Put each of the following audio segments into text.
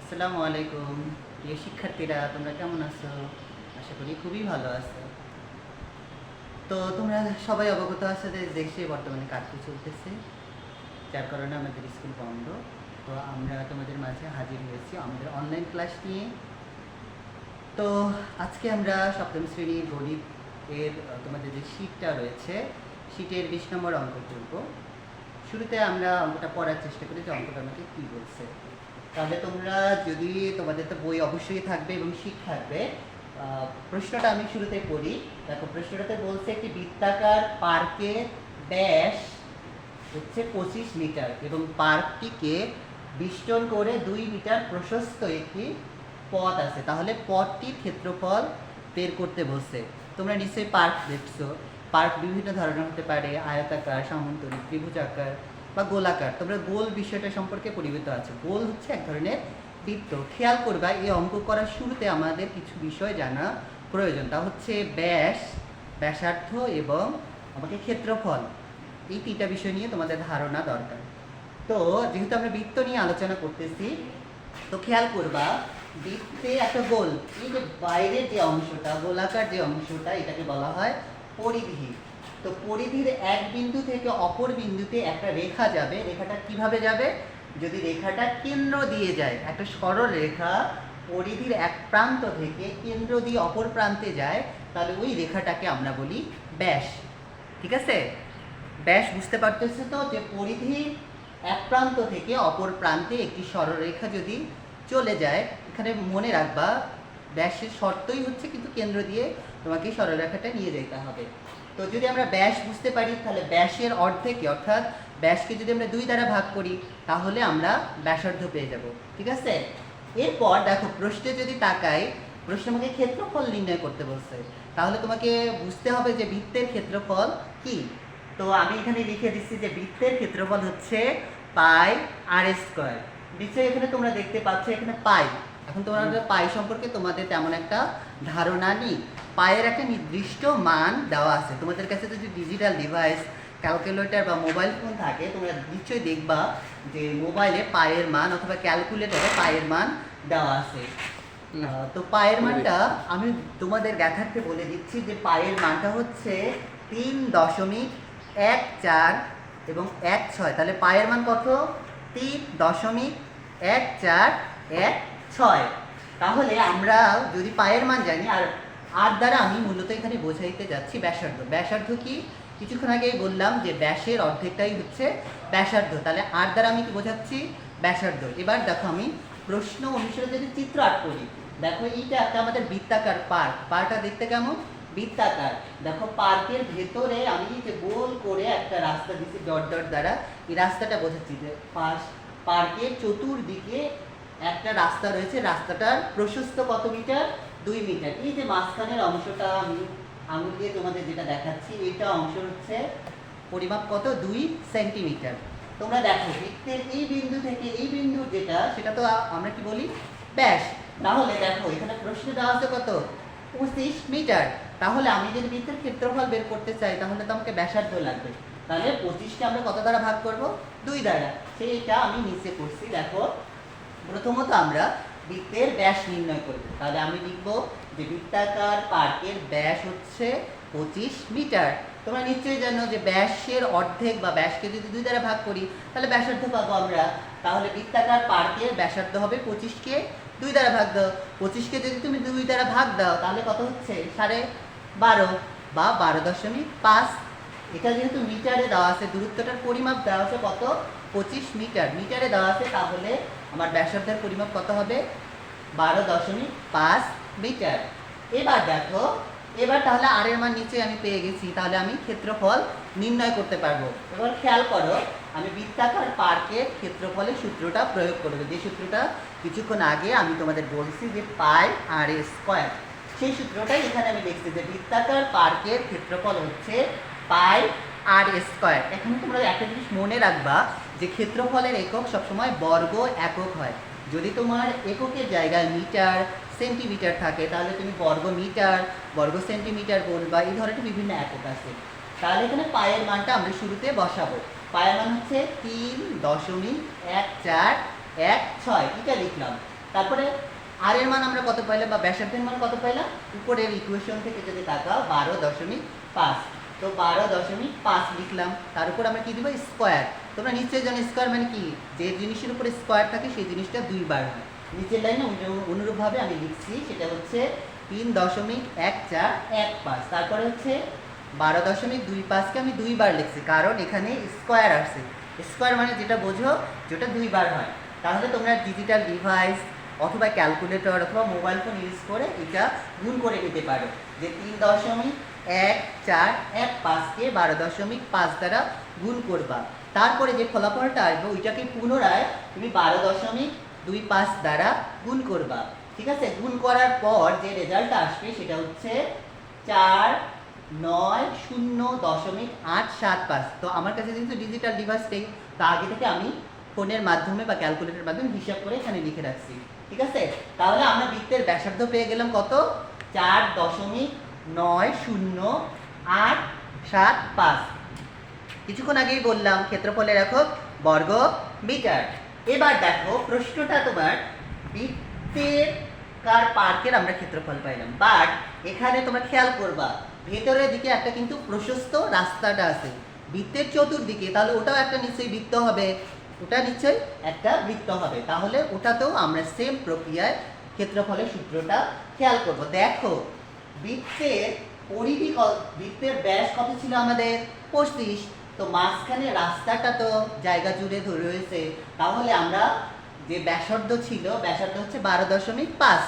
আসসালামু আলাইকুম প্রিয় শিক্ষার্থীরা, তোমরা কেমন আছো? আশা করি খুবই ভালো আছো। তো তোমরা সবাই অবগত আছো যে দেশে বর্তমানে কার্ফিউ চলতেছে, যার কারণে আমাদের স্কুল বন্ধ। তো আমরা তোমাদের মাঝে হাজির হয়েছি আমাদের অনলাইন ক্লাস নিয়ে। তো আজকে আমরা সপ্তম শ্রেণীর গণিত এর তোমাদের যে শীটটা রয়েছে, শীটের 20 নম্বর অঙ্ক করব। শুরুতে আমরা অঙ্কটা পড়ার চেষ্টা করি যে অঙ্কটা আমাকে কী বলছে। তাহলে তোমরা যদি তোমাদের তো বই অবশ্যই থাকবে এবং শীট থাকবে। প্রশ্নটা আমি শুরুতে পড়ি। দেখো, প্রশ্নটাতে বলছে একটি বৃত্তাকার পার্কের ব্যাস হচ্ছে 25 মিটার এবং পার্কটিকে বেষ্টন করে 2 মিটার প্রশস্ত একটি পথ আছে। তাহলে পথটির ক্ষেত্রফল বের করতে বলছে। তোমরা নিশ্চয়ই পার্ক দেখছো। পার্ক বিভিন্ন ধরনের হতে পারে, আয়তাকার, সামন্তরিক, ত্রিভুজাকার বা গোলাকার। তোমরা গোল বিষয়টা সম্পর্কে পরিচিত আছে। গোল হচ্ছে এক ধরনের বৃত্ত। খেয়াল করবা, এই অঙ্ক করার শুরুতে আমাদের কিছু বিষয় জানা প্রয়োজন। তা হচ্ছে ব্যাস, ব্যাসার্ধ এবং আমাকে ক্ষেত্রফল। এই তিনটা বিষয় নিয়ে তোমাদের ধারণা দরকার। তো যেহেতু আমরা বৃত্ত নিয়ে আলোচনা করতেছি, তো খেয়াল করবা বৃত্তে একটা গোল, এই যে বাইরের যে অংশটা, গোলাকার যে অংশটা, এটাকে বলা হয় পরিধি। তো পরিধির এক বিন্দু থেকে অপর বিন্দুতে একটা রেখা যাবে। রেখাটা কিভাবে যাবে? যদি রেখাটা কেন্দ্র দিয়ে যায়, একটা সরল রেখা পরিধির এক প্রান্ত থেকে কেন্দ্র দিয়ে অপর প্রান্তে যায়, তাহলে ওই রেখাটাকে আমরা বলি ব্যাস। ঠিক আছে? ব্যাস বুঝতে পারতেছে তো, যে পরিধি এক প্রান্ত থেকে অপর প্রান্তে একটি সরলরেখা যদি চলে যায়, এখানে মনে রাখবা ব্যাসের শর্তই হচ্ছে কিন্তু কেন্দ্র দিয়ে তোমাকে সরলরেখাটা নিয়ে যেতে হবে। তো যদি আমরা ব্যাস বুঝতে পারি, তাহলে ব্যাসের অর্ধেকে, অর্থাৎ ব্যাসকে যদি আমরা 2 দ্বারা ভাগ করি, তাহলে আমরা ব্যাসার্ধ পেয়ে যাব। ঠিক আছে? এরপর দেখো, প্রশ্নে যদি তাকাই, প্রশ্ন আমাকে ক্ষেত্রফল নির্ণয় করতে বলছে। তাহলে তোমাকে বুঝতে হবে যে বৃত্তের ক্ষেত্রফল কি। তো আমি এখানে লিখে দিচ্ছি যে বৃত্তের ক্ষেত্রফল হচ্ছে পাই আর স্কয়ার। নিশ্চয়ই এখানে তোমরা দেখতে পাচ্ছ এখানে পাই। এখন তোমাদের পাই সম্পর্কে তোমাদের তেমন একটা ধারণা নেই। পায়ের একটা নির্দিষ্ট মান দেওয়া আছে। তোমাদের কাছে যদি ডিজিটাল ডিভাইস, ক্যালকুলেটর বা মোবাইল ফোন থাকে, তোমরা নিশ্চয়ই দেখবা যে মোবাইলে পায়ের মান অথবা ক্যালকুলেটরে পায়ের মান দেওয়া আছে। তো পায়ের মানটা আমি তোমাদের জ্ঞাতার্থে বলে দিচ্ছি যে পায়ের মানটা হচ্ছে 3.14 এবং 16। তাহলে পায়ের মান কত? 3.1416। তাহলে আমরা যদি পায়ের মান জানি, আর আর দ্বারা আমি মূলত এখানে বোঝাইতে যাচ্ছি ব্যাসার্ধ। ব্যাসার্ধ কি? কিছুক্ষণ আগেই বললাম যে ব্যাসের অর্ধেকটাই হচ্ছে ব্যাসার্ধ। তাহলে আর দ্বারা আমি কি বোঝাচ্ছি? ব্যাসার্ধ। এবার দেখো, আমি প্রশ্ন অনুসারে যদি চিত্র আঁক করি, দেখো এইটা একটা আমাদের বৃত্তাকার পার্ক। পার্কটা দেখতে কেমন? বৃত্তাকার। দেখো, পার্কের ভেতরে আমি যে গোল করে একটা রাস্তা দিচ্ছি ডট ডট দ্বারা, এই রাস্তাটা বোঝাচ্ছি যে পার্কের চতুর্দিকে একটা রাস্তা রয়েছে। রাস্তাটার প্রশস্ত কত মিটার? 2 মিটার। এই যে মাঝখানের অংশটা আমি আঙুল দিয়ে তোমাদের যেটা দেখাচ্ছি, এইটা অংশ হচ্ছে পরিমাপ কত? 2 সেন্টিমিটার। তোমরা দেখো, বৃত্তের এই বিন্দু থেকে এই বিন্দু যেটা, সেটা তো আমরা কি বলি? ব্যাস। তাহলে দেখো, এখানে প্রশ্নে দেওয়া আছে কত? 25 মিটার। তাহলে আমি যদি বৃত্তের ক্ষেত্রফল বের করতে চাই, তাহলে তো আমাকে ব্যাসার্ধ লাগবে। তাহলে 25কে আমরা কত দ্বারা ভাগ করব? 2 দ্বারা। সেইটা আমি নিচে করছি। দেখো, প্রথমত আমরা বৃত্তের ব্যাস নির্ণয় করব। তাহলে আমি লিখব যে বৃত্তাকার পার্কের ব্যাস হচ্ছে 25 মিটার। তোমরা নিশ্চয়ই জানো যে ব্যাসের অর্ধেক বা ব্যাসকে যদি 2 দ্বারা ভাগ করি, তাহলে ব্যাসার্ধ পাবো আমরা। তাহলে বৃত্তাকার পার্কের ব্যাসার্ধ হবে 25কে 2 দ্বারা ভাগ দাও। 25কে যদি তুমি 2 দ্বারা ভাগ দাও, তাহলে কত হচ্ছে? 12.5 বা 12.5। এটা যেহেতু মিটারে দেওয়া আছে, দূরত্বটার পরিমাপ দেওয়া আছে কত? 25 মিটার। মিটারে দেওয়া আছে, তাহলে আমার ব্যাসার্ধের পরিমাপ কত হবে? 12.5 মিটার। এবার দেখো, এবার তাহলে আর এর মান নিচে আমি পেয়ে গেছি। তাহলে আমি ক্ষেত্রফল নির্ণয় করতে পারবো। এবার খেয়াল করো, আমি বৃত্তাকার পার্কের ক্ষেত্রফলের সূত্রটা প্রয়োগ করবো, যে সূত্রটা কিছুক্ষণ আগে আমি তোমাদের বলছি যে পাই আর স্কয়ার। সেই সূত্রটাই এখানে আমি লিখছি যে বৃত্তাকার পার্কের ক্ষেত্রফল হচ্ছে পাই আর স্কয়ার। এখানে তোমরা একটা জিনিস মনে রাখবা যে ক্ষেত্রফলের একক সবসময় বর্গ একক হয়। যদি তোমার এককের জায়গায় মিটার, সেন্টিমিটার থাকে, তাহলে তুমি বর্গ মিটার, বর্গ সেন্টিমিটার বলবা। এই ধরনের বিভিন্ন একক আছে। তাহলে এখানে পায়ের মানটা আমরা শুরুতে বসাবো। পায়ের মান হচ্ছে 3.1416। এটা লিখলাম। তারপরে আর এর মান আমরা কত পাইলাম বা ব্যাসার্ধের মান কত পাইলাম, উপরের ইকুয়েশন থেকে যদি তাকাও 12.5, তো 12.5 লিখলাম, তার উপর আমরা কি দিব স্কোয়ার। তোমরা নিশ্চয়ই জানো স্কোয়ার মানে কি, যে জিনিসের উপরে স্কোয়ার থাকে সেই জিনিসটা দুইবার হয়। নিচের লাইনে অনুরূপভাবে আমি লিখছি, সেটা হচ্ছে 3.1415, তারপরে হচ্ছে 12.25কে আমি দুইবার লিখছি, কারণ এখানে স্কোয়ার আসছে। স্কোয়ার মানে যেটা বোঝো, যেটা দুইবার হয়। তাহলে তোমরা ডিজিটাল ডিভাইস অথবা ক্যালকুলেটর অথবা মোবাইল ফোন ইউজ করে এটা গুণ করে নিতে পারো, যে 3.1415কে 12.5 দ্বারা গুণ করবা। তারপরে যে ফলাফলটা আসবে ওইটাকে পুনরায় তুমি 12.25 দ্বারা গুণ করবা। ঠিক আছে, গুণ করার পর যে রেজাল্টটা আসবে সেটা হচ্ছে 490.875। তো আমার কাছে যেহেতু ডিজিটাল ডিভাইস নেই, তা আগে থেকে আমি ফোনের মাধ্যমে বা ক্যালকুলেটরের মাধ্যমে হিসাব করে এখানে লিখে রাখছি। ঠিক আছে, তাহলে আমরা বৃত্তের ব্যাসার্ধ পেয়ে গেলাম কত, 4.9087৫। কিছুক্ষণ আগেই বললাম ক্ষেত্রফলের একক বর্গ মিটার। এবার দেখো প্রশ্নটা তোমার বৃত্তের পার্কের আমরা ক্ষেত্রফল পাইলাম, বাট এখানে তোমরা খেয়াল করবা ভেতরের দিকে একটা কিন্তু প্রশস্ত রাস্তাটা আছে বৃত্তের চতুর্দিকে, তাহলে ওটাও একটা নিশ্চয়ই বৃত্ত হবে, ওটা নিশ্চয়ই একটা বৃত্ত হবে। তাহলে ওটাতেও আমরা সেম প্রক্রিয়ায় ক্ষেত্রফলের সূত্রটা খেয়াল করব। দেখো বৃত্তের পরিধি, বৃত্তের ব্যাস কত ছিল আমাদের 25, তো মাঝখানে রাস্তাটা তো জায়গা জুড়ে ধরে রয়েছে, তাহলে আমরা যে ব্যাসার্ধ ছিল, ব্যাসার্ধ হচ্ছে 12.5,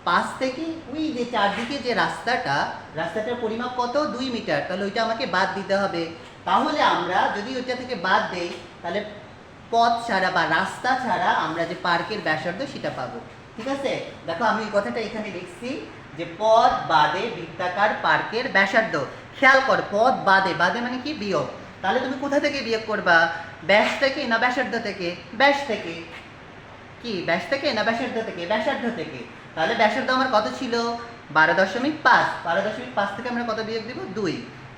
5 থেকে ওই যে চারদিকে যে রাস্তাটার পরিমাপ কত 2 মিটার, তাহলে ওইটা আমাকে বাদ দিতে হবে। তাহলে আমরা যদি ওইটা থেকে বাদ দেই, তাহলে পথ ছাড়া বা রাস্তা ছাড়া আমরা যে পার্কের ব্যাসার্ধ সেটা পাবো। ঠিক আছে, দেখো আমি এই কথাটা এখানে লিখছি যে পথ বাদে বৃত্তাকার পার্কের ব্যাসার্ধ। খেয়াল কর, পথ বাদে, বাদে মানে কি বিয়োগ, তাহলে তুমি কোথা থেকে বিয়োগ করবা, ব্যাস থেকে না ব্যাসার্ধ থেকে, ব্যাস থেকে, কি ব্যাস থেকে না ব্যাসার্ধ থেকে, ব্যাসার্ধ থেকে। তাহলে ব্যাসার্ধ আমার কত ছিল 12.5, 12.5 থেকে আমরা কত বিয়োগ দিব 2,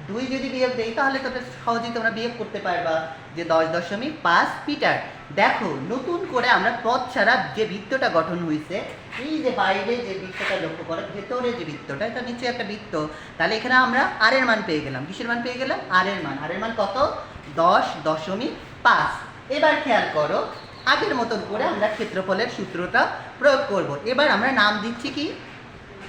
2 যদি বিয়োগ দেই তাহলে তো সহজেই তোমরা বিয়োগ করতে পারবা যে 10.5 মিটার। দেখো নতুন করে আমরা পথ ছাড়া যে বৃত্তটা গঠন হয়েছে, এই যে বাইরে যে বৃত্তটা লক্ষ্য করো, ভেতরে যে বৃত্তটা, এটা নিচে একটা বৃত্ত, তাহলে এখানে আমরা আর এর মান পেয়ে গেলাম। কিসের মান পেয়ে গেলাম, আর এর মান। আর এর মান কত 10.5। এবার খেয়াল করো আগের মতন করে আমরা ক্ষেত্রফলের সূত্রটা প্রয়োগ করব। এবার আমরা নাম দিচ্ছি কি,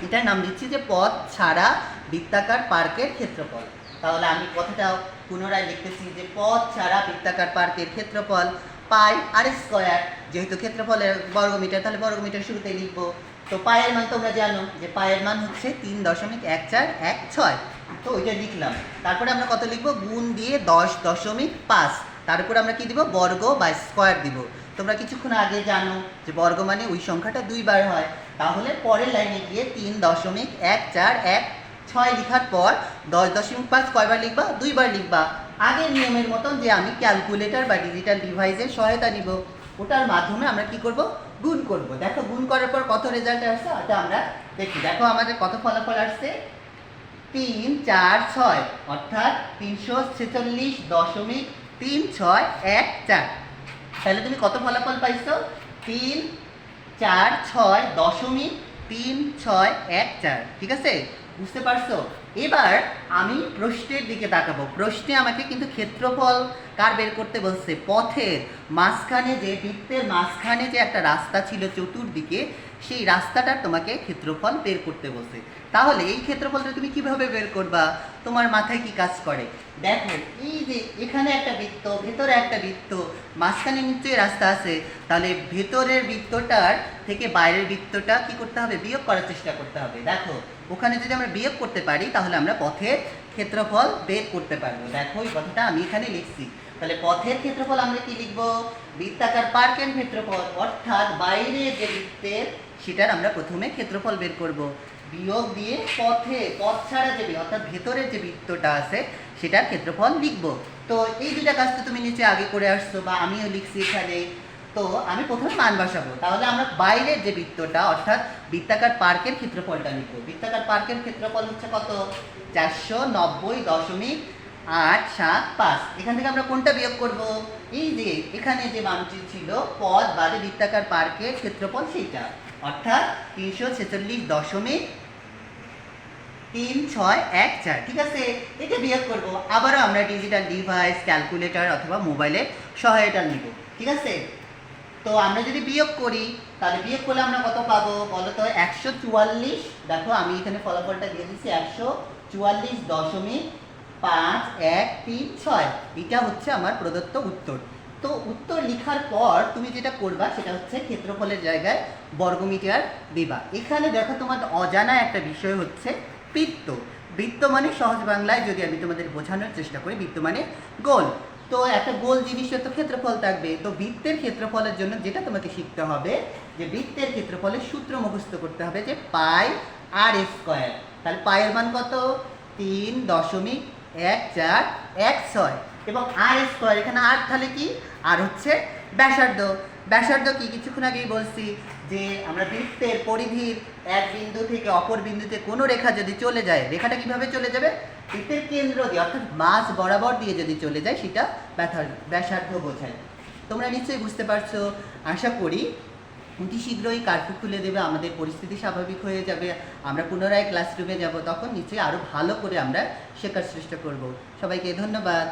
এটার নাম দিচ্ছি যে পথ ছাড়া বৃত্তাকার পার্কের ক্ষেত্রফল। তাহলে আমি কথাটা পুনরায় লিখতেছি যে পথ ছাড়া বৃত্তাকার পার্কের ক্ষেত্রফল পাই আর স্কোয়ার, যেহেতু ক্ষেত্রফলের বর্গমিটার তাহলে বর্গমিটার শুরুতে লিখবো। তো পায়ের মান তোমরা জানো যে পায়ের মান হচ্ছে 3.1416, তো ওইটা লিখলাম। তারপরে আমরা কত লিখবো, গুণ দিয়ে 10.5, তার উপর আমরা কি দিব, বর্গ বা স্কোয়ার দিব। তোমরা কিছুক্ষণ আগে জানো যে বর্গ মানে ওই সংখ্যাটা দুইবার হয়, তাহলে পরের লাইনে গিয়ে 3.1416 লিখার পর 10.5 কয়বার লিখবা, দুইবার লিখবা। আগের নিয়মের মতন যে আমি ক্যালকুলেটর বা ডিজিটাল ডিভাইসের সহায়তা নিব, ওটার মাধ্যমে আমরা কি করব, গুণ করব। দেখো গুণ করার পর কত রেজাল্ট আসছে এটা আমরা দেখি। দেখো আমাদের কত ফলাফল আসছে, 346, অর্থাৎ 346.3614। তাহলে তুমি কত ফলাফল পাইছো, 346.3614। ঠিক আছে, বুঝতে পারছো? এবার আমি প্রশ্নের দিকে তাকাবো। প্রশ্নে আমাকে কিন্তু ক্ষেত্রফল কার বের করতে বলছে, পথের মাঝখানে, যে বৃত্তের মাঝখানে যে একটা রাস্তা ছিল চতুর্দিকে, সেই রাস্তাটার তোমাকে ক্ষেত্রফল বের করতে বলছে। তাহলে এই ক্ষেত্রফলটা তুমি কিভাবে বের করবা, তোমার মাথায় কি কাজ করে? দেখো এই যে এখানে একটা বৃত্ত, ভেতরে একটা বৃত্ত, মাঝখানে নিশ্চয়ই রাস্তা আছে, তাহলে ভেতরের বৃত্তটার থেকে বাইরের বৃত্তটা কি করতে হবে, বিয়োগ করার চেষ্টা করতে হবে। দেখো ওখানে যদি আমরা বিয়োগ করতে পারি তাহলে আমরা পথের ক্ষেত্রফল বের করতে পারবো। দেখো এই কথাটা আমি এখানে লিখছি। তাহলে পথের ক্ষেত্রফল আমরা কি লিখবো, বৃত্তাকার পার্কের ক্ষেত্রফল, অর্থাৎ বাইরে যে বৃত্তের সেটার আমরা প্রথমে ক্ষেত্রফল বের করব, বিয়োগ দিয়ে পথ ছাড়া যে অর্থাৎ ভেতরের যে বৃত্তটা আছে সেটার ক্ষেত্রফল লিখবো। তো এই দুটা কাজ তো তুমি নিচে আগে করে আসছো বা আমিও লিখছি এখানে। তো আমি প্রথমে মান বসাবো, তাহলে আমরা বাইরের যে বৃত্তটা অর্থাৎ বৃত্তাকার পার্কের ক্ষেত্রফলটা লিখবো। বৃত্তাকার পার্কের ক্ষেত্রফল হচ্ছে কত, 490.875। 8 7 5। এখান থেকে আমরা কোনটা বিয়োগ করব? এই যে এখানে যে মানটি ছিল পদ বাদে বৃত্তাকার পার্কের ক্ষেত্রফল সেইটা, অর্থাৎ 346.3614। ঠিক আছে, এটা বিয়োগ করব। আবারও আমরা ডিজিটাল ডিভাইস, ক্যালকুলেটর অথবা মোবাইলের সহায়তা নিব। ঠিক আছে, তো আমরা যদি বিয়োগ করি তাহলে বিয়োগ করলে আমরা কত পাবো বলো তো? 144। দেখো আমি এখানে ফলাফলটা দিয়ে দিচ্ছি, 144.5136। এটা হচ্ছে আমার প্রদত্ত উত্তর। তো উত্তর লেখার পর তুমি যেটা করবা সেটা হচ্ছে ক্ষেত্রফলের জায়গায় বর্গমিটার দিবা। এখানে দেখো তোমার অজানা একটা বিষয় হচ্ছে বৃত্ত। বৃত্ত মানে সহজ বাংলায় যদি আমি তোমাদের বোঝানোর চেষ্টা করি, বৃত্ত মানে গোল। তো একটা গোল জিনিসের তো ক্ষেত্রফল থাকবে। তো বৃত্তের ক্ষেত্রফলের জন্য যেটা তোমাকে শিখতে হবে যে বৃত্তের ক্ষেত্রফলের সূত্র মুখস্থ করতে হবে যে পাই আর স্কোয়ার। তাহলে পায়ের মান কত? 3.1416। এবং আর স্কোয়ার, এখানে আর তাহলে কি? আর হচ্ছে ব্যাসার্ধ। ব্যাসার্ধ কি কিছুক্ষণ আগেই বলছি যে আমরা বৃত্তের পরিধির এক বিন্দু থেকে অপর বিন্দুতে কোনো রেখা যদি চলে যায়, রেখাটা কিভাবে চলে যাবে? বৃত্তের কেন্দ্র দিয়ে অর্থাৎ মাঝ বরাবর দিয়ে যদি চলে যায় সেটা ব্যাসার্ধ বোঝায়। তোমরা নিশ্চয়ই বুঝতে পারছো আশা করি। অতি শীঘ্রই কার্ফু খুলে দেবে, আমাদের পরিস্থিতি স্বাভাবিক হয়ে যাবে, আমরা পুনরায় ক্লাসরুমে যাব, তখন নিশ্চয়ই আরও ভালো করে আমরা শেখার চেষ্টা করব। সবাইকে ধন্যবাদ।